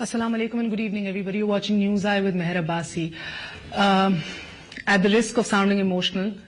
Assalamu alaikum and good evening everybody. You're watching News Eye with Meher Abbasi. At the risk of sounding emotional,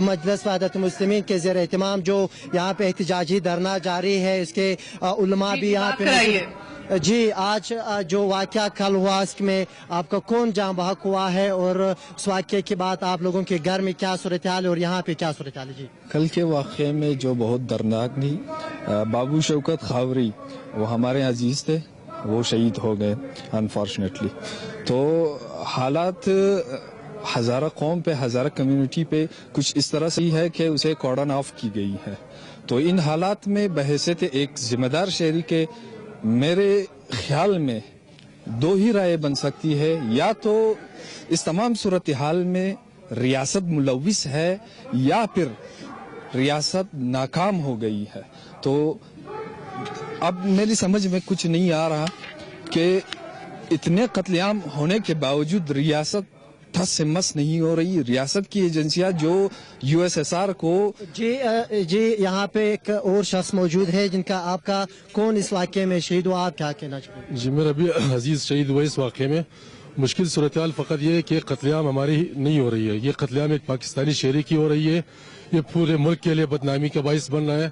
مجلس وحدت المسلمین کے زیر اہتمام جو یہاں پہ احتجاجی دھرنا جاری ہے، اس کے علماء بھی یہاں پہ موجود ہیں۔ جی آج جو واقعہ کل ہوا اس میں آپ کا کون جاں بحق ہوا ہے اور اس واقعے کے بعد آپ لوگوں کے گھر میں کیا صورتحال ہے اور یہاں پہ کیا صورتحال ہے؟ جی کل کے واقعے میں جو بہت دردناک نہیں، بابو شوکت خاوری وہ ہمارے عزیز تھے، وہ شہید ہو گئے انفارچونیٹلی۔ تو حالات ہزارہ قوم پہ، ہزارہ کمیونٹی پہ کچھ اس طرح سے ہے کہ اسے کارڈن آف کی گئی ہے۔ تو ان حالات میں بحیثیت ایک ذمہ دار شہری کے میرے خیال میں دو ہی رائے بن سکتی ہے، یا تو اس تمام صورتحال میں ریاست ملوث ہے یا پھر ریاست ناکام ہو گئی ہے۔ تو اب میری سمجھ میں کچھ نہیں آ رہا کہ اتنے قتل عام ہونے کے باوجود ریاست ٹھس سے مس نہیں ہو رہی۔ ریاست کی ایجنسیاں جو USSR کو جی یہاں پہ ایک اور شخص موجود ہے جن کا آپ کا کون اس واقعے میں شہید ہوا، آپ کیا کہنا چاہتے ہیں؟ جی میرا بھی عزیز شہید ہوا اس واقعے میں۔ مشکل صورتحال فقط یہ ہے کہ قتل عام ہماری نہیں ہو رہی ہے، یہ قتل عام ایک پاکستانی شہری کی ہو رہی ہے۔ یہ پورے ملک کے لیے بدنامی کا باعث بن رہا ہے۔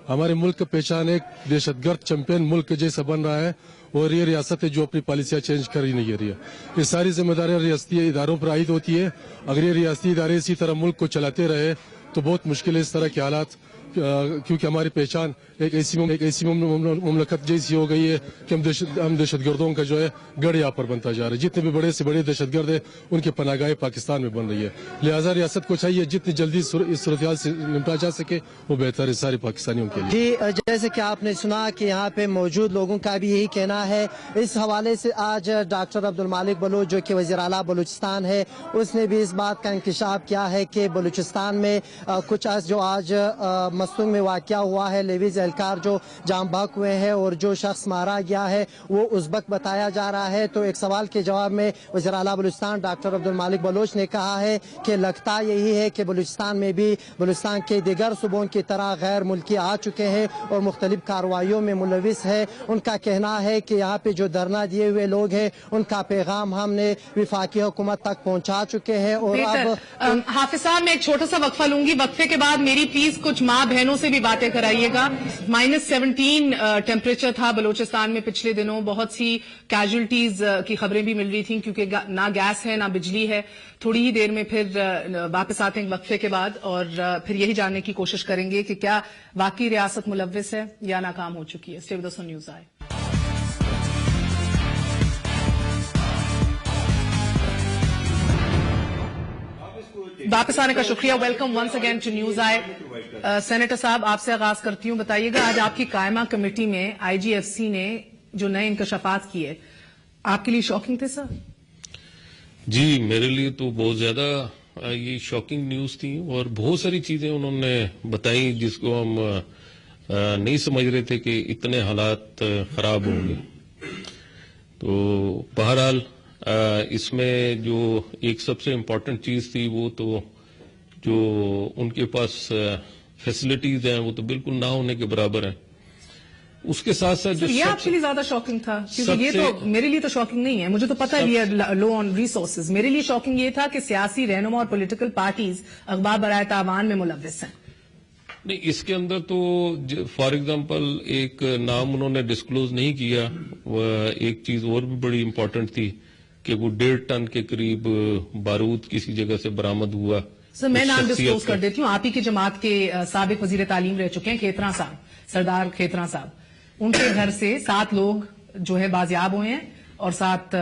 ہمارے ملک کا پہچان ایک دہشت گرد چیمپئن ملک جیسا بن رہا ہے، اور یہ ریاست ہے جو اپنی پالیسیاں چینج کر ہی نہیں رہی ہے۔ یہ ساری ذمہ داریاں ریاستی اداروں پر عائد ہوتی ہے۔ اگر یہ ریاستی ادارے اسی طرح ملک کو چلاتے رہے تو بہت مشکل ہے اس طرح کے حالات، کیونکہ ہماری پہچان ایک ایسی مملکت جیسی ہو گئی ہے کہ ہم دہشت گردوں کا جو ہے گڑھ یہاں پر بنتا جا رہا ہے۔ جتنے بھی بڑے سے بڑے دہشت گرد ہیں ان کے پناہ گاہیں پاکستان میں بن رہی ہے، لہٰذا ریاست کو چاہیے جتنی جلدی اس صورتحال سے نمٹا جا سکے وہ بہتر ہے سارے پاکستانیوں کے لیے۔ جی جیسے کہ آپ نے سنا کہ یہاں پہ موجود لوگوں کا بھی یہی کہنا ہے۔ اس حوالے سے آج ڈاکٹر عبدالمالک بلوچ جو کہ وزیر اعلیٰ بلوچستان ہے، اس نے بھی اس بات کا انکشاف کیا ہے کہ بلوچستان میں کچھ جو آج مسنگ میں واقعہ ہوا ہے، لیویز اہلکار جو جام بحق ہوئے ہیں اور جو شخص مارا گیا ہے وہ ازبک بتایا جا رہا ہے۔ تو ایک سوال کے جواب میں وزیر اعلیٰ بلوچستان ڈاکٹر عبدالمالک بلوچ نے کہا ہے کہ لگتا یہی ہے کہ بلوچستان میں بھی بلوچستان کے دیگر صوبوں کی طرح غیر ملکی آ چکے ہیں اور مختلف کارروائیوں میں ملوث ہے۔ ان کا کہنا ہے کہ یہاں پہ جو دھرنا دیے ہوئے لوگ ہیں ان کا پیغام ہم نے وفاقی حکومت تک پہنچا چکے ہیں۔ اور اب حافظ صاحب میں ایک چھوٹا سا وقفہ لوں گی، وقفے کے بعد میری پلیز کچھ ماں بہنوں سے بھی باتیں کرائیے گا۔ -17 ٹیمپریچر تھا بلوچستان میں پچھلے دنوں، بہت سی کیجولٹیز کی خبریں بھی مل رہی تھیں کیونکہ نہ گیس ہے نہ بجلی ہے۔ تھوڑی ہی دیر میں پھر واپس آتے ہیں وقفے کے بعد اور پھر یہی جاننے کی کوشش کریں گے کہ کیا واقعی ریاست ملوث ہے یا ناکام ہو چکی ہے۔ Stay with us on News Eye. واپس آنے کا شکریہ، welcome once again to News Eye. Senator صاحب آپ سے آغاز کرتی ہوں، بتائیے گا آج آپ کی قائمہ کمیٹی میں IGFC نے جو نئے انکشافات کیے آپ کے لیے شاکنگ تھے سر؟ جی میرے لیے تو بہت زیادہ یہ شاکنگ نیوز تھی، اور بہت ساری چیزیں انہوں نے بتائی جس کو ہم نہیں سمجھ رہے تھے کہ اتنے حالات خراب ہوں گے۔ تو بہرحال اس میں جو ایک سب سے امپورٹنٹ چیز تھی وہ تو جو ان کے پاس فیسلٹیز ہیں وہ تو بالکل نہ ہونے کے برابر ہیں۔ اس کے ساتھ ساتھ جو یہ آپ کے لیے زیادہ شاکنگ تھا، کیونکہ یہ تو میرے لیے تو شاکنگ نہیں ہے، مجھے تو پتہ بھی ہے لو آن ریسورسز۔ میرے لیے شاکنگ یہ تھا کہ سیاسی رہنما اور پولیٹیکل پارٹیز اخبار برائے تاوان میں ملوث ہیں۔ نہیں، اس کے اندر تو فار ایگزامپل ایک نام انہوں نے ڈسکلوز نہیں کیا، ایک چیز اور بھی بڑی امپورٹنٹ تھی کہ وہ 1.5 ٹن کے قریب بارود کسی جگہ سے برآمد ہوا۔ سر میں نام ڈسکلوز کر دیتی ہوں، آپ ہی کی جماعت کے سابق وزیر تعلیم رہ چکے ہیں کھیترا صاحب، سردار کھیترا صاحب، ان کے گھر سے 7 لوگ جو ہے بازیاب ہوئے ہیں اور 7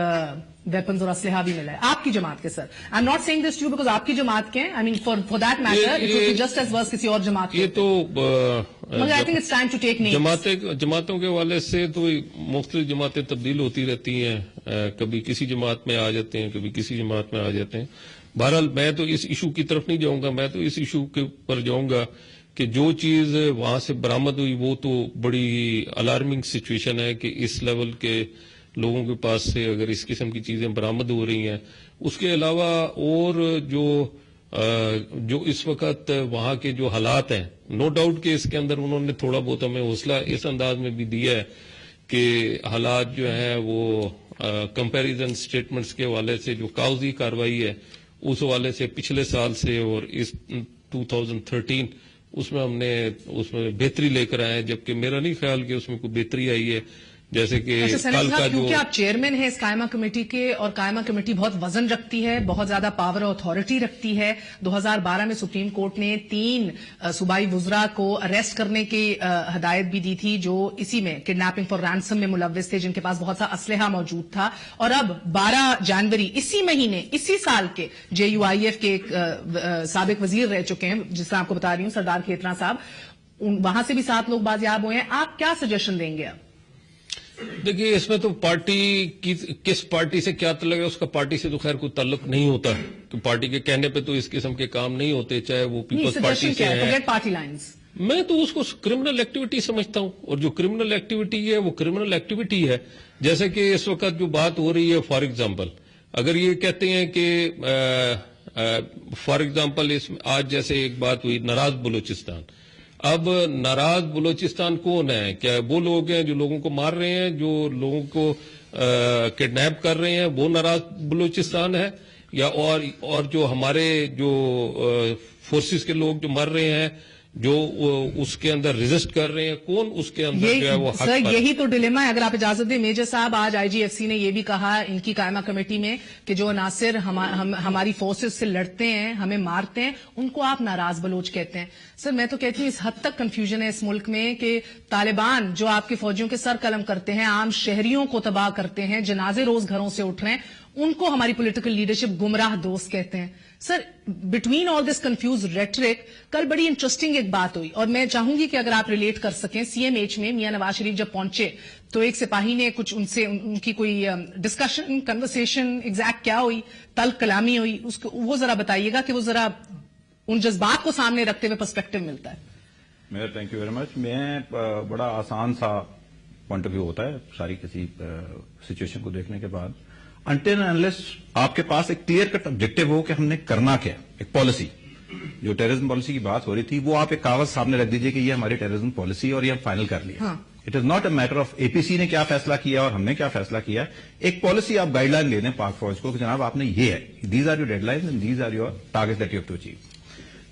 ویپنز اور اسلحہ بھی ملا ہے آپ کی جماعت کے۔ Sir I'm not saying this to because آپ کی جماعت کے، I mean for that matter it would be just as worse کسی اور جماعت کے۔ یہ تو مگر I think it's time to take names. جماعتوں کے حوالے سے تو مختلف جماعتیں تبدیل ہوتی رہتی ہیں، کبھی کسی جماعت میں آ جاتے ہیں کبھی کسی جماعت میں آ جاتے ہیں۔ بہرحال میں تو اس ایشو کی طرف نہیں جاؤں گا، میں تو اس ایشو کے پر جاؤں گا کہ جو چیز وہاں سے برآمد ہوئی وہ تو بڑی الارمنگ سچویشن ہے کہ اس لیول کے لوگوں کے پاس سے اگر اس قسم کی چیزیں برآمد ہو رہی ہیں۔ اس کے علاوہ اور جو اس وقت وہاں کے جو حالات ہیں، نو ڈاؤٹ کہ اس کے اندر انہوں نے تھوڑا بہت ہمیں حوصلہ اس انداز میں بھی دیا ہے کہ حالات جو ہیں وہ کمپیریزن سٹیٹمنٹس کے حوالے سے جو کاغذی کارروائی ہے اس حوالے سے پچھلے سال سے اور اس 2013 اس میں ہم نے اس میں بہتری لے کر آئے ہیں، جبکہ میرا نہیں خیال کہ اس میں کوئی بہتری آئی ہے. جیسے کہ کل کا جو کیونکہ آپ چیئرمین ہیں اس قائمہ کمیٹی کے، اور قائمہ کمیٹی بہت وزن رکھتی ہے، بہت زیادہ پاور اور اتھارٹی رکھتی ہے. 2012 میں سپریم کورٹ نے 3 صوبائی وزراء کو اریسٹ کرنے کی ہدایت بھی دی تھی جو اسی میں کڈنیپنگ فار رینسم میں ملوث تھے، جن کے پاس بہت سا اسلحہ موجود تھا. اور اب 12 جنوری اسی مہینے اسی سال کے JUIF کے ایک سابق وزیر رہ چکے ہیں، جس سے آپ کو بتا رہی ہوں، سردار کھیترا صاحب، وہاں سے بھی 7 لوگ بازیاب ہوئے ہیں. آپ کیا سجیشن دیں گے اب؟ دیکھیے اس میں تو پارٹی کی کس پارٹی سے کیا تعلق ہے، اس کا پارٹی سے تو خیر کوئی تعلق نہیں ہوتا کہ پارٹی کے کہنے پہ تو اس قسم کے کام نہیں ہوتے، چاہے وہ پیپلز پارٹی سے ہے. پارٹی لائنز میں تو اس کو کرمنل ایکٹیویٹی سمجھتا ہوں، اور جو کرمنل ایکٹیویٹی ہے وہ کرمنل ایکٹیویٹی ہے. جیسے کہ اس وقت جو بات ہو رہی ہے، فار ایگزامپل اگر یہ کہتے ہیں کہ فار ایگزامپل آج جیسے ایک بات ہوئی ناراض بلوچستان. اب ناراض بلوچستان کون ہے؟ کیا وہ لوگ ہیں جو لوگوں کو مار رہے ہیں، جو لوگوں کو کڈنیپ کر رہے ہیں، وہ ناراض بلوچستان ہے؟ یا اور جو ہمارے جو فورسز کے لوگ جو مر رہے ہیں، جو اس کے اندر ریزسٹ کر رہے ہیں، کون اس کے اندر جو ہے وہ حق پر؟ یہی تو ڈیلیما ہے. اگر آپ اجازت دیں میجر صاحب، آج IGFC نے یہ بھی کہا ان کی قائمہ کمیٹی میں کہ جو عناصر ہماری فورسز سے لڑتے ہیں، ہمیں مارتے ہیں، ان کو آپ ناراض بلوچ کہتے ہیں. سر میں تو کہتی ہوں اس حد تک کنفیوژن ہے اس ملک میں کہ طالبان جو آپ کے فوجیوں کے سر قلم کرتے ہیں، عام شہریوں کو تباہ کرتے ہیں، جنازے روز گھروں سے اٹھ رہے ہیں، ان کو ہماری پولیٹیکل لیڈرشپ گمراہ دوست کہتے ہیں. سر بٹوین آل دس کنفیوز ریٹرک کل بڑی انٹرسٹنگ ایک بات ہوئی، اور میں چاہوں گی کہ اگر آپ ریلیٹ کر سکیں. CMH میں میاں نواز شریف جب پہنچے تو ایک سپاہی نے کچھ ان کی کوئی ڈسکشن کنورسیشن ایگزیکٹ کیا ہوئی، تلخ کلامی ہوئی، وہ ذرا بتائیے گا کہ وہ ذرا ان جذبات کو سامنے رکھتے ہوئے پرسپیکٹو ملتا ہے. میئر تھینک یو ویری مچ. میں بڑا آسان سا پوائنٹ آف ویو ہوتا ہے ساری کسی سچویشن کو دیکھنے کے بعد. انٹل انلیس آپ کے پاس ایک کلیئر کٹ آبجیکٹو ہو کہ ہم نے کرنا کیا، ایک پالیسی، جو ٹیررزم پالیسی کی بات ہو رہی تھی، وہ آپ ایک کاغذ سامنے رکھ دیجئے کہ یہ ہماری ٹیررزم پالیسی اور یہ ہم فائنل کر لیا. It is not a matter of APC نے کیا فیصلہ کیا اور ہم نے کیا فیصلہ کیا. ایک پالیسی آپ گائیڈ لائن لے دیں پاک فوج کو کہ جناب آپ نے یہ ہے، these are your deadlines and these are your targets that you have to achieve.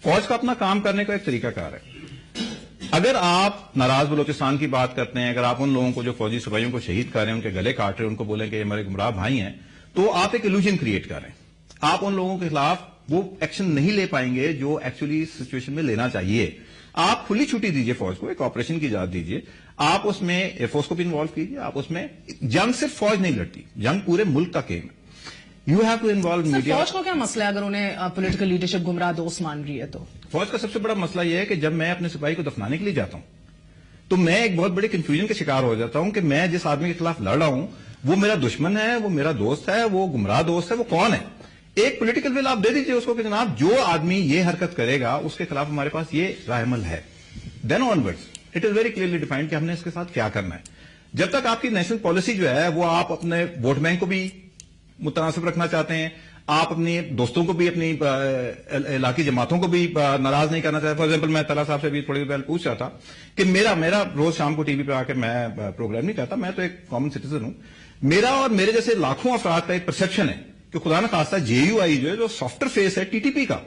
فوج کا اپنا کام کرنے کا ایک طریقہ کار ہے. اگر آپ ناراض بلوچستان کی بات کرتے ہیں، اگر آپ ان لوگوں کو جو فوجی سپاہیوں کو شہید کر رہے ہیں، ان کے گلے کاٹ رہے ہیں، ان کو بولیں کہ یہ ہمارے گمراہ بھائی ہیں، تو آپ ایک ایلوژن کریٹ کر رہے ہیں. آپ ان لوگوں کے خلاف وہ ایکشن نہیں لے پائیں گے جو ایکچولی سچویشن میں لینا چاہیے. آپ کھلی چھٹی دیجئے فوج کو، ایک آپریشن کی اجازت دیجئے، آپ اس میں ایئر فورس کو بھی انوالو کیجئے. آپ اس میں جنگ صرف فوج نہیں لڑتی، جنگ پورے ملک کا گیم ہے. You have to involve media. فوج کو کیا مسئلہ ہے اگر انہیں پولیٹیکل لیڈرشپ گمراہ دوست مان رہی ہے تو؟ فوج کا سب سے بڑا مسئلہ یہ ہے کہ جب میں اپنے سپاہی کو دفنانے کے لیے جاتا ہوں تو میں ایک بہت بڑے کنفیوژن کا شکار ہو جاتا ہوں کہ میں جس آدمی کے خلاف لڑ رہا ہوں وہ میرا دشمن ہے، وہ میرا دوست ہے، وہ گمراہ دوست ہے، وہ کون ہے. ایک پولیٹیکل ول آپ دے دیجئے اس کو کہ جناب جو آدمی یہ حرکت کرے گا اس کے خلاف ہمارے پاس یہ راہ عمل ہے. Then onwards it is very clearly defined کہ ہم نے اس کے ساتھ کیا کرنا ہے. جب تک آپ کی نیشنل پالیسی جو ہے وہ آپ اپنے ووٹ بینک کو بھی متناسب رکھنا چاہتے ہیں، آپ اپنی دوستوں کو بھی، اپنی علاقائی جماعتوں کو بھی ناراض نہیں کرنا چاہتے. فار ایگزامپل میں طلحہ صاحب سے بھی تھوڑی دیر پہلے پوچھ رہا تھا کہ میرا روز شام کو ٹی وی پہ آ کے میں پروگرام نہیں کرتا، میں تو ایک کامن سٹیزن ہوں. میرا اور میرے جیسے لاکھوں افراد کا ایک پرسپشن ہے کہ خدا نہ خواستہ JUI جو ہے جو سافٹ ویئر فیس ہے TTP کا،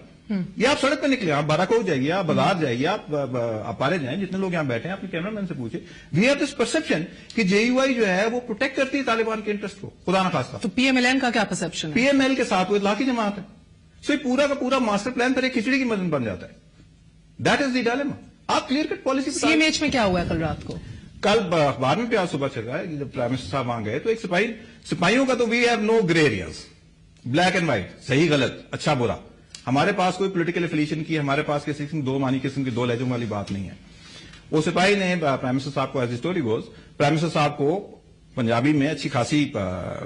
یہ آپ سڑک پہ نکلے، آپ باراکوٹ جائیے، آپ بازار جائیے، آپ پارے جائیں، جتنے لوگ یہاں بیٹھے ہیں اپنے کیمرہ مین سے پوچھیں. وی ہیو دس پرسپشن کہ JUI جو ہے وہ پروٹیکٹ کرتی ہے طالبان کے انٹرسٹ کو، خدا نہ خواستہ. تو PMLN کا کیا پرسپشن ہے؟ PML کے ساتھ وہ علاقائی جماعت ہے. سو پورا کا پورا ماسٹر پلان پر ایک کھچڑی کی مدن بن جاتا ہے. That is the dilemma. آپ کلیئر کٹ پالیسی. CMH میں کیا ہوا ہے کل رات کو؟ کل اخبار میں بھی آج صبح چل رہا ہے جب پرائم منسٹر صاحب وہاں گئے تو ایک سپاہیوں کا تو we have no grey areas, black and white, صحیح غلط، اچھا برا. ہمارے پاس کوئی پولیٹیکل افیلیشن کی، ہمارے پاس کسی دو معنی قسم کی دو لہجوں والی بات نہیں ہے. وہ سپاہی نے پرائم منسٹر صاحب کو as story goes prime minister صاحب کو پنجابی میں اچھی خاصی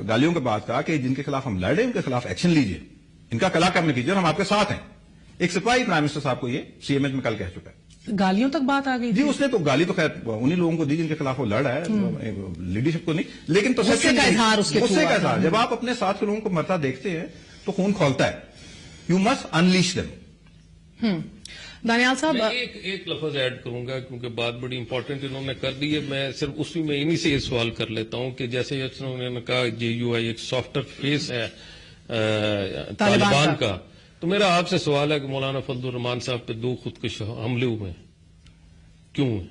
گالیوں کے بعد کہا کہ جن کے خلاف ہم لڑ رہے ہیں ان کے خلاف ایکشن لیجیے، ان کا کلا کرنے کیجیے اور ہم آپ کے ساتھ ہیں. ایک سپاہی پرائم منسٹر صاحب کو یہ CMH میں کل کہہ چکا ہے. گالیوں تک بات آ گئی جی. اس نے تو گالی تو خیر انہی لوگوں کو دی جن کے خلاف وہ لڑ رہا ہے، لیڈرشپ کو نہیں، لیکن غصے کا اظہار. جب آپ اپنے ساتھ کے لوگوں کو مرتا دیکھتے ہیں تو خون کھولتا ہے. You must unleash them. Daniyal صاحب ایک لفظ ایڈ کروں گا کیونکہ بات بڑی امپورٹنٹ انہوں نے کر دی ہے. میں صرف اسی میں انہی سے یہ سوال کر لیتا ہوں کہ جیسے انہوں نے کہا JUI ایک سافٹ ویئر فیس ہے طالبان کا. تو میرا آپ سے سوال ہے کہ مولانا فضل الرحمان صاحب پہ 2 خودکش حملے ہوئے ہیں, کیوں ہیں؟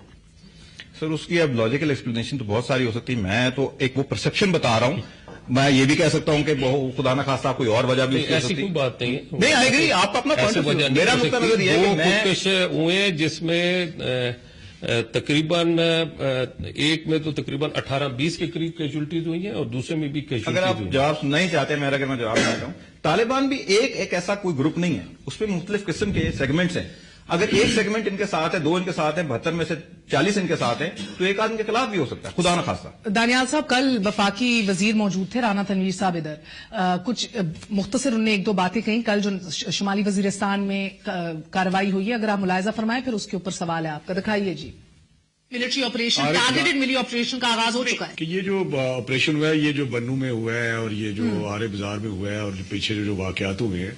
سر اس کی اب لاجیکل ایکسپلینیشن تو بہت ساری ہو سکتی ہے. میں تو ایک وہ پرسپشن بتا رہا ہوں. میں یہ بھی کہہ سکتا ہوں کہ خدا نہ خواستہ کوئی اور وجہ بھی ایسی کوئی بات نہیں ہے. نہیں آئے گی آپ اپنا میرا نقطہ نظر یہ ہے کہ 2 خودکش ہوئے ہیں جس میں تقریباً ایک میں تو تقریباً 18-20 کے قریب کیجولٹیز ہوئی ہیں اور دوسرے میں بھی کیجولٹیز. اگر آپ جواب نہیں چاہتے اگر میں جواب دیتا ہوں, طالبان بھی ایک ایسا کوئی گروپ نہیں ہے, اس پہ مختلف قسم کے سیگمنٹس ہیں. اگر ایک سیگمنٹ ان کے ساتھ ہے, 2 ان کے ساتھ ہیں, 72 میں سے 40 ان کے ساتھ ہیں, تو ایک آدمی کے خلاف بھی ہو سکتا ہے, خدا نہ خواستہ. دانیال صاحب کل وفاقی وزیر موجود تھے, رانا تنویر صاحب ادھر, کچھ مختصر انہوں نے 1-2 باتیں کہیں. کل جو شمالی وزیرستان میں کارروائی ہوئی ہے, اگر آپ ملاحظہ فرمائیں پھر اس کے اوپر سوال ہے آپ کا, دکھائیے جی. ملٹری آپریشن, ٹارگیٹڈ ملی آپریشن کا آغاز ہو چکا ہے. کہ یہ جو آپریشن ہوا ہے یہ جو بنو میں ہوا ہے اور یہ جو آرے بازار میں ہوا ہے اور پیچھے جو واقعات ہوئے ہیں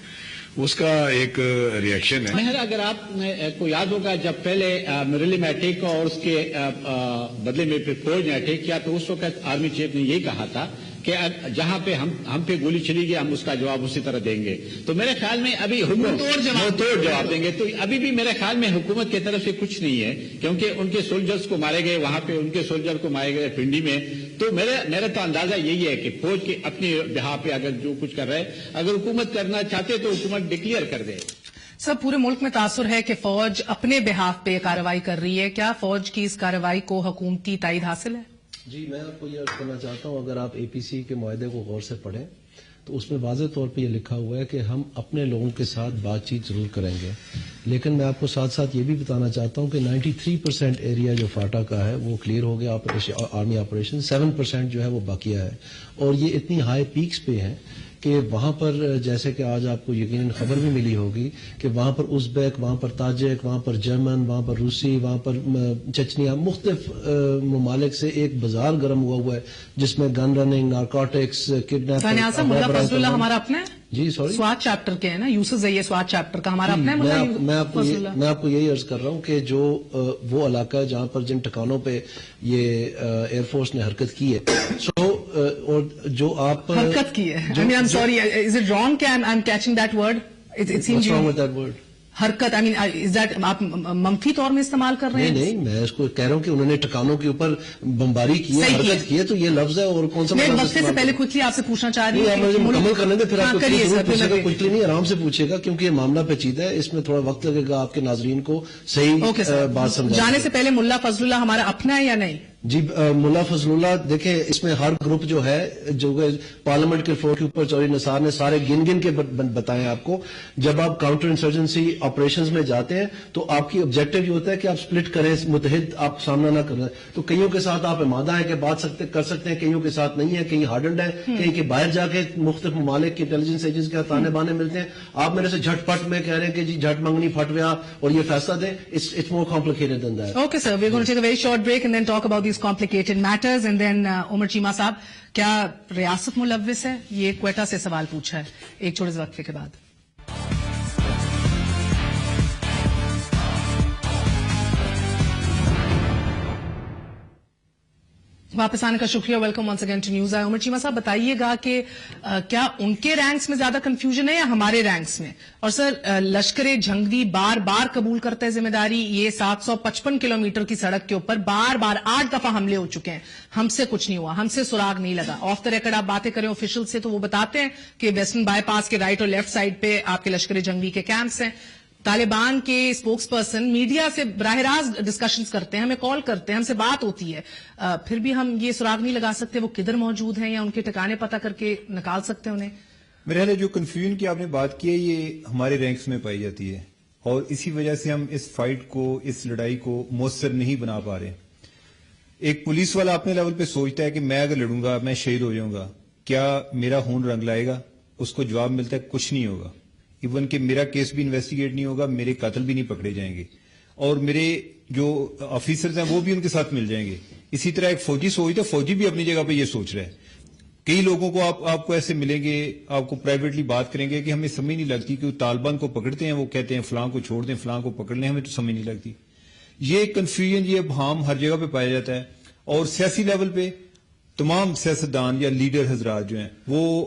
اس کا ایک ریئیکشن ہے. مہر اگر آپ کو یاد ہوگا جب پہلے مریلی میں اٹیک اور اس کے بدلے میں پھر فوج نے اٹیک کیا تو اس وقت آرمی چیف نے یہی کہا تھا کہ جہاں پہ ہم پہ گولی چلی گئی ہم اس کا جواب اسی طرح دیں گے. تو میرے خیال میں ابھی توڑ جواب دیں گے. تو ابھی بھی میرے خیال میں حکومت کی طرف سے کچھ نہیں ہے, کیونکہ ان کے سولجرز کو مارے گئے وہاں پہ, ان کے سولجر کو مارے گئے پنڈی میں. تو میرا تو اندازہ یہی ہے کہ فوج کے اپنے بہا پہ اگر جو کچھ کر رہے, اگر حکومت کرنا چاہتے تو حکومت ڈکلیئر کر دے. سر پورے ملک میں تاثر ہے کہ فوج اپنے بہاف پہ کارروائی کر رہی ہے, کیا فوج کی اس کارروائی کو حکومتی تائید حاصل ہے؟ جی میں آپ کو یہ عرض کرنا چاہتا ہوں, اگر آپ اے پی سی کے معاہدے کو غور سے پڑھیں تو اس میں واضح طور پہ یہ لکھا ہوا ہے کہ ہم اپنے لوگوں کے ساتھ بات چیت ضرور کریں گے, لیکن میں آپ کو ساتھ ساتھ یہ بھی بتانا چاہتا ہوں کہ 93% ایریا جو فاٹا کا ہے وہ کلیئر ہو گیا آرمی آپریشن, 7% جو ہے وہ باقیہ ہے. اور یہ اتنی ہائی پیکس پہ ہیں کہ وہاں پر جیسے کہ آج آپ کو یقیناً خبر بھی ملی ہوگی کہ وہاں پر ازبیک, وہاں پر تاجک, وہاں پر جرمن, وہاں پر روسی, وہاں پر چچنیا, مختلف ممالک سے ایک بازار گرم ہوا ہے جس میں گن رننگ, نارکوٹکس, کڈنیپ. ملا فضل اللہ ہمارا اپنا ہے جی سوری سوات چیپٹر کے ہے نا, یوسف زئی سوات چیپٹر کا ہمارا اپنا ہے. میں آپ کو یہی عرض کر رہا ہوں کہ جو وہ علاقہ ہے جہاں پر جن ٹھکانوں پہ یہ ایئر فورس نے حرکت کی ہے, اور جو آپ حرکت کی ہے, I mean I'm sorry, is it wrong کہ I'm catching that word? It seems what's wrong with that word? حرکت, I mean is that آپ منفی طور میں استعمال کر رہے ہیں؟ نہیں میں اس کو کہہ رہا ہوں کہ انہوں نے ٹھکانوں کے اوپر بمباری کی ہے, حرکت کی ہے, تو یہ لفظ ہے. اور کون سا وقفے سے پہلے کوئکلی آپ سے پوچھنا چاہ رہی ہوں, مکمل کرنے دیں پھر آپ کوئکلی نہیں آرام سے پوچھے گا کیونکہ یہ معاملہ پیچیدہ ہے, اس میں تھوڑا وقت لگے گا آپ کے ناظرین کو صحیح بات سمجھانے. جانے سے پہلے ملا فضل اللہ ہمارا اپنا ہے یا نہیں؟ جی ملا فضل اللہ دیکھیں اس میں ہر گروپ جو ہے جو پارلیمنٹ کے فلور کے اوپر چوری نثار نے سارے گن کے بتائے آپ کو. جب آپ کاؤنٹر انسرجنسی آپریشنز میں جاتے ہیں تو آپ کی آبجیکٹو یہ ہوتا ہے کہ آپ سپلٹ کریں, متحد آپ سامنا نہ کریں. تو کئیوں کے ساتھ آپ امادہ ہیں کہ بات کر سکتے ہیں, کئیوں کے ساتھ نہیں ہے, کہیں ہارڈنڈ ہے, کہیں کے باہر جا کے مختلف ممالک کے انٹیلیجنس ایجنسی کے تانے بانے ملتے ہیں. آپ میرے سے جھٹ پٹ میں کہہ رہے ہیں کہ جی جھٹ منگنی پھٹ رہا اور یہ فیصلہ دیں, it's more complicated than that. Okay sir, we are going to take a very short break and then talk about these complicated matters and then Umar Cheema صاحب, کیا ریاست ملوث ہے؟ یہ کوئٹہ سے سوال پوچھا ہے ایک چھوٹے سے وقفے کے بعد. واپس آنے کا شکریہ, welcome once again to News Eye. Umar Cheema صاحب بتائیے گا کہ کیا ان کے رینکس میں زیادہ کنفیوژن ہے یا ہمارے رینکس میں؟ اور سر لشکر جھنگوی بار بار قبول کرتا ہے ذمہ داری, یہ 755 کلومیٹر کی سڑک کے اوپر بار 8 دفعہ حملے ہو چکے ہیں, ہم سے کچھ نہیں ہوا, ہم سے سراغ نہیں لگا. آف دا ریکارڈ آپ باتیں کریں آفیشل سے تو وہ بتاتے ہیں کہ ویسٹرن بائی پاس کے رائٹ اور لیفٹ سائڈ پہ آپ کے لشکر جھنگوی کے کیمپس ہیں. طالبان کے اسپوکس پرسن میڈیا سے براہ راست ڈسکشنز کرتے ہیں, ہمیں کال کرتے ہیں, ہم سے بات ہوتی ہے, پھر بھی ہم یہ سراغ نہیں لگا سکتے وہ کدھر موجود ہیں یا ان کے ٹھکانے پتہ کر کے نکال سکتے ہیں انہیں. میرے خیال ہے جو کنفیوژن کی آپ نے بات کی ہے یہ ہمارے رینکس میں پائی جاتی ہے اور اسی وجہ سے ہم اس فائٹ کو, اس لڑائی کو مؤثر نہیں بنا پا رہے. ایک پولیس والا اپنے لیول پہ سوچتا ہے کہ میں اگر لڑوں گا میں شہید ہو جاؤں گا, کیا میرا خون رنگ لائے گا؟ اس کو جواب ملتا ہے کچھ نہیں ہوگا. ایون کہ میرا کیس بھی انویسٹیگیٹ نہیں ہوگا, میرے قاتل بھی نہیں پکڑے جائیں گے اور میرے جو آفیسرز ہیں وہ بھی ان کے ساتھ مل جائیں گے. اسی طرح ایک فوجی سوچتا ہے, فوجی بھی اپنی جگہ پہ یہ سوچ رہا ہے. کئی لوگوں کو آپ کو ایسے ملیں گے, آپ کو پرائیویٹلی بات کریں گے کہ ہمیں سمجھ نہیں لگتی کہ طالبان کو پکڑتے ہیں وہ کہتے ہیں فلاں کو چھوڑ دیں, فلاں کو پکڑ لیں, ہمیں تو سمجھ نہیں لگتی. یہ کنفیوژن یہ ابہام ہر جگہ پہ پایا جاتا ہے. اور سیاسی لیول پہ تمام سیاستدان یا لیڈر حضرات جو ہیں وہ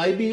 IB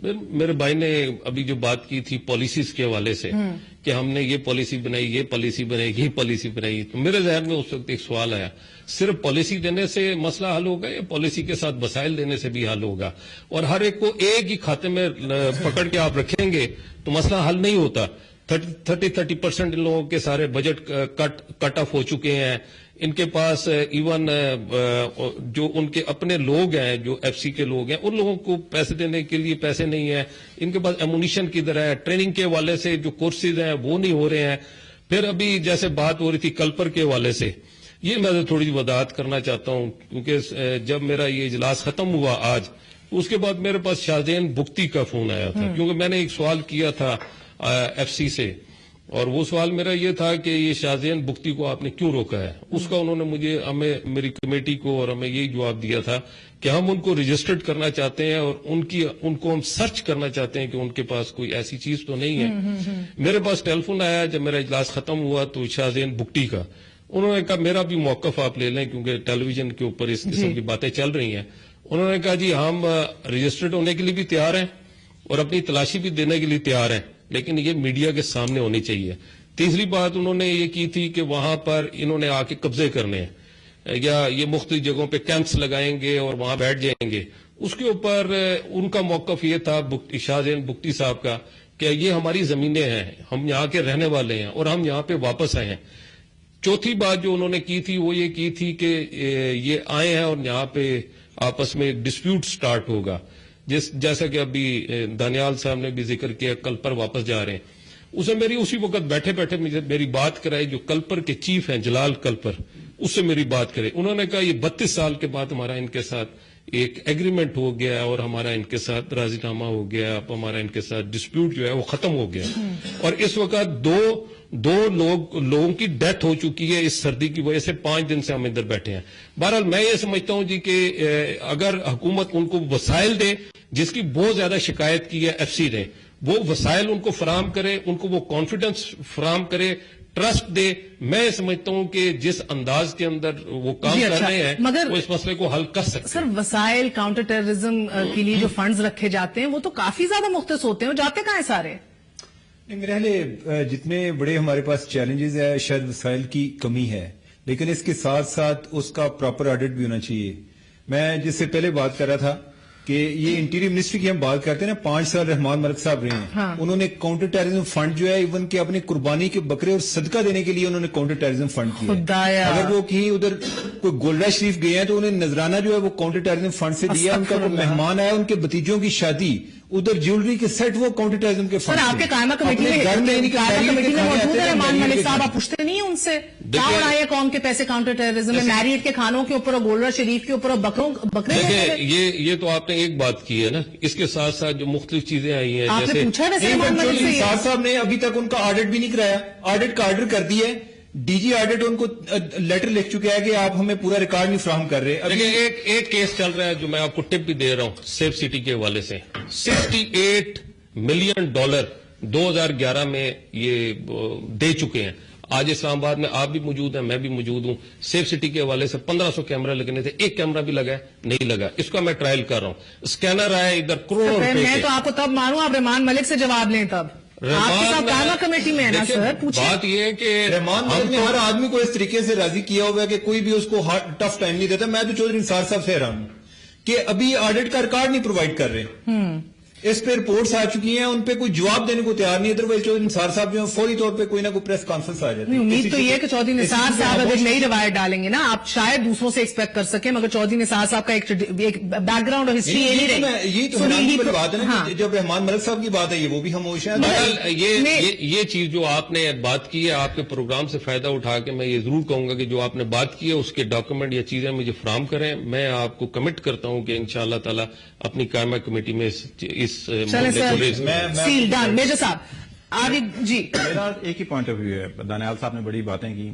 میرے بھائی نے ابھی جو بات کی تھی پالیسیز کے حوالے سے کہ ہم نے یہ پالیسی بنائی، یہ پالیسی بنائی، یہ پالیسی بنائی، تو میرے ذہن میں اس وقت ایک سوال آیا، صرف پالیسی دینے سے مسئلہ حل ہوگا یا پالیسی کے ساتھ وسائل دینے سے بھی حل ہوگا؟ اور ہر ایک کو ایک ہی کھاتے میں پکڑ کے آپ رکھیں گے تو مسئلہ حل نہیں ہوتا۔ 30% ان لوگوں کے سارے بجٹ کٹ آف ہو چکے ہیں، ان کے پاس ایون جو ان کے اپنے لوگ ہیں، جو ایف سی کے لوگ ہیں، ان لوگوں کو پیسے دینے کے لیے پیسے نہیں ہیں، ان کے پاس ایمونیشن کدھر ہے، ٹریننگ کے حوالے سے جو کورسز ہیں وہ نہیں ہو رہے ہیں۔ پھر ابھی جیسے بات ہو رہی تھی کلپر کے حوالے سے، یہ میں تھوڑی سی وضاحت کرنا چاہتا ہوں، کیونکہ جب میرا یہ اجلاس ختم ہوا آج، اس کے بعد میرے پاس شاہزین بگٹی کا فون آیا تھا، کیونکہ میں نے ایک سوال کیا تھا ایف سی سے، اور وہ سوال میرا یہ تھا کہ یہ شاہزین بگٹی کو آپ نے کیوں روکا ہے؟ اس کا انہوں نے مجھے، میری کمیٹی کو اور ہمیں یہی جواب دیا تھا کہ ہم ان کو رجسٹرڈ کرنا چاہتے ہیں اور ان کو ہم سرچ کرنا چاہتے ہیں کہ ان کے پاس کوئی ایسی چیز تو نہیں ہے۔ میرے پاس ٹیلی فون آیا جب میرا اجلاس ختم ہوا تو شاہزین بگٹی کا، انہوں نے کہا میرا بھی موقف آپ لے لیں کیونکہ ٹیلی ویژن کے اوپر اس قسم کی باتیں چل رہی ہیں۔ انہوں نے کہا جی ہم رجسٹرڈ ہونے کے لیے بھی تیار ہیں اور اپنی تلاشی بھی دینے کے لیے تیار ہیں، لیکن یہ میڈیا کے سامنے ہونی چاہیے۔ تیسری بات انہوں نے یہ کی تھی کہ وہاں پر انہوں نے آ کے قبضے کرنے ہیں یا یہ مختلف جگہوں پہ کیمپس لگائیں گے اور وہاں بیٹھ جائیں گے۔ اس کے اوپر ان کا موقف یہ تھا شاہزین بگٹی صاحب کا کہ یہ ہماری زمینیں ہیں، ہم یہاں کے رہنے والے ہیں اور ہم یہاں پہ واپس آئے ہیں۔ چوتھی بات جو انہوں نے کی تھی وہ یہ کی تھی کہ یہ آئے ہیں اور یہاں پہ آپس میں ڈسپیوٹ سٹارٹ ہوگا، جیسا کہ ابھی دانیال صاحب نے بھی ذکر کیا، کل پر واپس جا رہے ہیں۔ اسے میری اسی وقت بیٹھے بیٹھے میری بات کرائی، جو کلپر کے چیف ہیں جلال کلپر، اس سے میری بات کرے۔ انہوں نے کہا یہ 32 سال کے بعد ہمارا ان کے ساتھ ایک ایگریمنٹ ہو گیا اور ہمارا ان کے ساتھ راضی نامہ ہو گیا، اب ہمارا ان کے ساتھ ڈسپیوٹ جو ہے وہ ختم ہو گیا، اور اس وقت دو لوگوں کی ڈیتھ ہو چکی ہے اس سردی کی وجہ سے، 5 دن سے ہم ادھر بیٹھے ہیں۔ بہرحال میں یہ سمجھتا ہوں جی کہ اگر حکومت ان کو وسائل دے، جس کی بہت زیادہ شکایت کی ہے ایف سی نے، وہ وسائل ان کو فراہم کرے، ان کو وہ کانفیڈنس فراہم کرے، ٹرسٹ دے، میں سمجھتا ہوں کہ جس انداز کے اندر وہ کام کر رہے ہیں وہ اس مسئلے کو حل کر سکتے ہیں۔ سر وسائل کاؤنٹر ٹیررزم کے لیے جو فنڈز رکھے جاتے ہیں وہ تو کافی زیادہ مختص ہوتے ہیں، جاتے کہاں ہیں سارے؟ میرے خیال جتنے بڑے ہمارے پاس چیلنجز ہے شاید وسائل کی کمی ہے، لیکن اس کے ساتھ ساتھ اس کا پراپر آڈٹ بھی ہونا چاہیے۔ میں جس سے پہلے بات کر رہا تھا کہ یہ انٹیریئر منسٹری کی ہم بات کرتے ہیں نا، 5 سال رحمان ملک صاحب رہے ہیں، انہوں نے کاؤنٹر ٹیررزم فنڈ جو ہے ایون کہ اپنے قربانی کے بکرے اور صدقہ دینے کے لیے انہوں نے کاؤنٹر ٹیررزم فنڈ کیا۔ اگر وہ کہیں ادھر کوئی گولڈا شریف گئے ہیں تو انہیں نذرانہ جو ہے وہ کاؤنٹر ٹیررزم فنڈ سے دیا، ان کا کوئی مہمان آیا، ان کے بھتیجوں کی شادی، ادھر جیولری کے سیٹ وہ کاؤنٹر ٹیررزم کے فنڈ۔ سر آپ کے قائمہ کمیٹی میں موجود ہے رحمان ملک صاحب، آپ پوچھتے نہیں ہیں ان سے کہاں اڑائے قوم کے پیسے کاؤنٹر ٹیررزم میں، میریٹ کے کھانوں کے اوپر اور گولڈا شریف کے اوپر اور بکرے؟ یہ تو آپ نے ایک بات کی ہے نا، اس کے ساتھ ساتھ جو مختلف چیزیں آئی ہیں، آپ نے پوچھا ویسے صاحب صاحب نے ابھی تک ان کا آڈٹ بھی نہیں کرایا، آڈٹ کا آرڈر کر دیا ہے، ڈی جی آڈٹ ان کو لیٹر لکھ چکا ہے کہ آپ ہمیں پورا ریکارڈ نہیں فراہم کر رہے۔ ایک کیس چل رہا ہے جو میں آپ کو ٹپ بھی دے رہا ہوں سیف سٹی کے حوالے سے، $68 ملین 2011 میں یہ دے چکے ہیں۔ آج اسلام آباد میں آپ بھی موجود ہیں، میں بھی موجود ہوں، سیف سٹی کے حوالے سے 1500 کیمرہ لگنے تھے، ایک کیمرہ بھی لگا ہے نہیں لگا، اس کا میں ٹرائل کر رہا ہوں، اسکینر آیا ادھر کروڑوں روپے۔ میں تو آپ کو تب مانوں آپ رحمان ملک سے جواب لیں، تب آپ کے ساتھ قائمہ کمیٹی میں ہے نا سر، پوچھیں۔ بات یہ ہے کہ رحمان ملک نے ہر آدمی کو اس طریقے سے راضی کیا ہوا ہے کہ کوئی بھی اس کو ٹف ٹائم نہیں دیتا۔ میں تو چودھری نثار صاحب سے حیران ہوں کہ ابھی آڈٹ کا ریکارڈ نہیں پرووائڈ کر رہے، اس پہ رپورٹس آ چکی ہیں، ان پہ کوئی جواب دینے کو تیار نہیں، ادروائز چودھری نثار صاحب جو فوری طور پہ کوئی نہ کوئی پریس کانفرنس آ جاتی ہے۔ امید تو یہ ہے کہ چودھری نثار صاحب اگر نئی روایت ڈالیں گے نا، آپ شاید دوسروں سے ایکسپیکٹ کر سکیں، مگر چودھری نثار صاحب کا ایک بیک گراؤنڈ اور ہسٹری یہ نہیں رہی۔ یہی تو حیرانی والی بات ہے نا، جب رحمان ملک صاحب کی بات ہے یہ وہ بھی خاموش ہیں۔ یہ چیز جو آپ نے بات کی ہے، آپ کے پروگرام سے فائدہ اٹھا کے میں یہ ضرور کہوں گا کہ جو آپ نے بات کی ہے اس کے ڈاکومنٹ یا چیزیں مجھے فراہم کریں، میں آپ کو کمٹ کرتا ہوں کہ انشاءاللہ تعالی اپنی قائمہ کمیٹی میں اس میجر صاحب جی میرا ایک ہی پوائنٹ آف ویو ہے۔ دانیال صاحب نے بڑی باتیں کی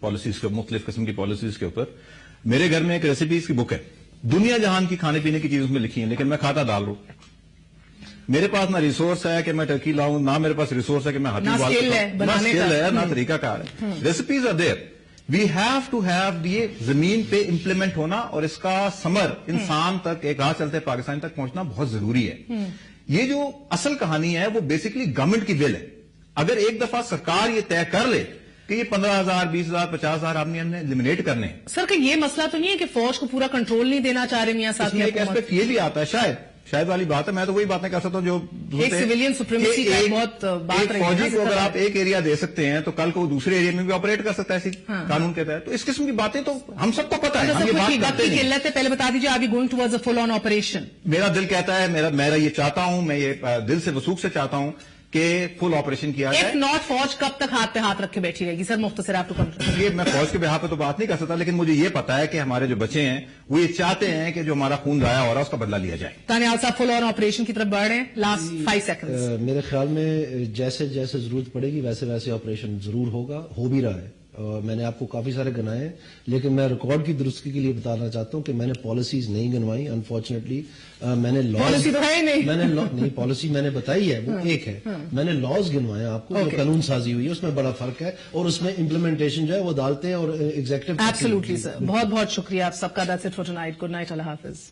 پالیسیز کے، مختلف قسم کی پالیسیز کے اوپر۔ میرے گھر میں ایک ریسیپیز کی بک ہے، دنیا جہان کی کھانے پینے کی چیزیں اس میں لکھی ہیں، لیکن میں کھاتا دال ہوں۔ میرے پاس نہ ریسورس ہے کہ میں ٹرکی لاؤں، نہ میرے پاس ریسورس ہے کہ میں ہاتھی اسکل ہے، نہ طریقہ کار ہے۔ Recipes are there, we have to have, یہ زمین پہ امپلیمنٹ ہونا اور اس کا ثمر انسان تک، ایک راہ چلتے پاکستان تک پہنچنا بہت ضروری ہے۔ یہ جو اصل کہانی ہے وہ بیسکلی گورنمنٹ کی ول ہے. اگر ایک دفعہ سرکار یہ طے کر لے کہ یہ 15,000 20,000 50,000 آدمی ہم نے ایلیمنیٹ کرنے ہیں. سر کہ یہ مسئلہ تو نہیں ہے کہ فوج کو پورا کنٹرول نہیں دینا چاہ رہے میاں صاحب. ایک ایسپیکٹ یہ بھی آتا ہے شاید والی بات ہے. میں تو وہی باتیں کر سکتا ہوں جو ایک سویلین سپریمیسی کا بہت بات رہی ہے. فوجی کو اگر آپ ایک ایریا دے سکتے ہیں تو کل کو وہ دوسرے ایریا میں بھی آپریٹ کر سکتا ہے اسی قانون کے تحت. تو اس قسم کی باتیں تو ہم سب کو پتا ہے. ہم یہ بات کرتے ہیں. قلت ہے پہلے بتا دیجیے آپ going towards a full on operation. میرا دل کہتا ہے میرا یہ چاہتا ہوں, میں یہ دل سے وثوق سے چاہتا ہوں کہ فل آپریشن کیا جائے. ایف ناٹ فوج کب تک ہاتھ پہ ہاتھ رکھ کے بیٹھی رہے گی؟ سر مختصر آپ کو یہ میں فوج کے بہا پہ تو بات نہیں کر سکتا, لیکن مجھے یہ پتا ہے کہ ہمارے جو بچے ہیں وہ یہ چاہتے ہیں کہ جو ہمارا خون ضائع ہو رہا ہے اس کا بدلہ لیا جائے. تانیال صاحب فل آن آپریشن کی طرف بڑھ رہے ہیں. Last 5 second. میرے خیال میں جیسے جیسے ضرورت پڑے گی ویسے ویسے آپریشن ضرور ہوگا, ہو بھی رہا ہے. میں نے آپ کو کافی سارے گنائے ہیں, لیکن میں ریکارڈ کی درستگی کے لیے بتانا چاہتا ہوں کہ میں نے پالیسیز نہیں گنوائی. انفارچونیٹلی میں نے نہیں پالیسی میں نے بتائی ہے, وہ ایک ہے. میں نے لاز گنوائے آپ کو, جو قانون سازی ہوئی ہے اس میں بڑا فرق ہے, اور اس میں امپلیمنٹیشن جو ہے وہ عدالتیں اور ایگزیکٹو. ایبسولوٹلی سر, بہت بہت شکریہ آپ سب کا. That's it for tonight. Good night, اللہ حافظ.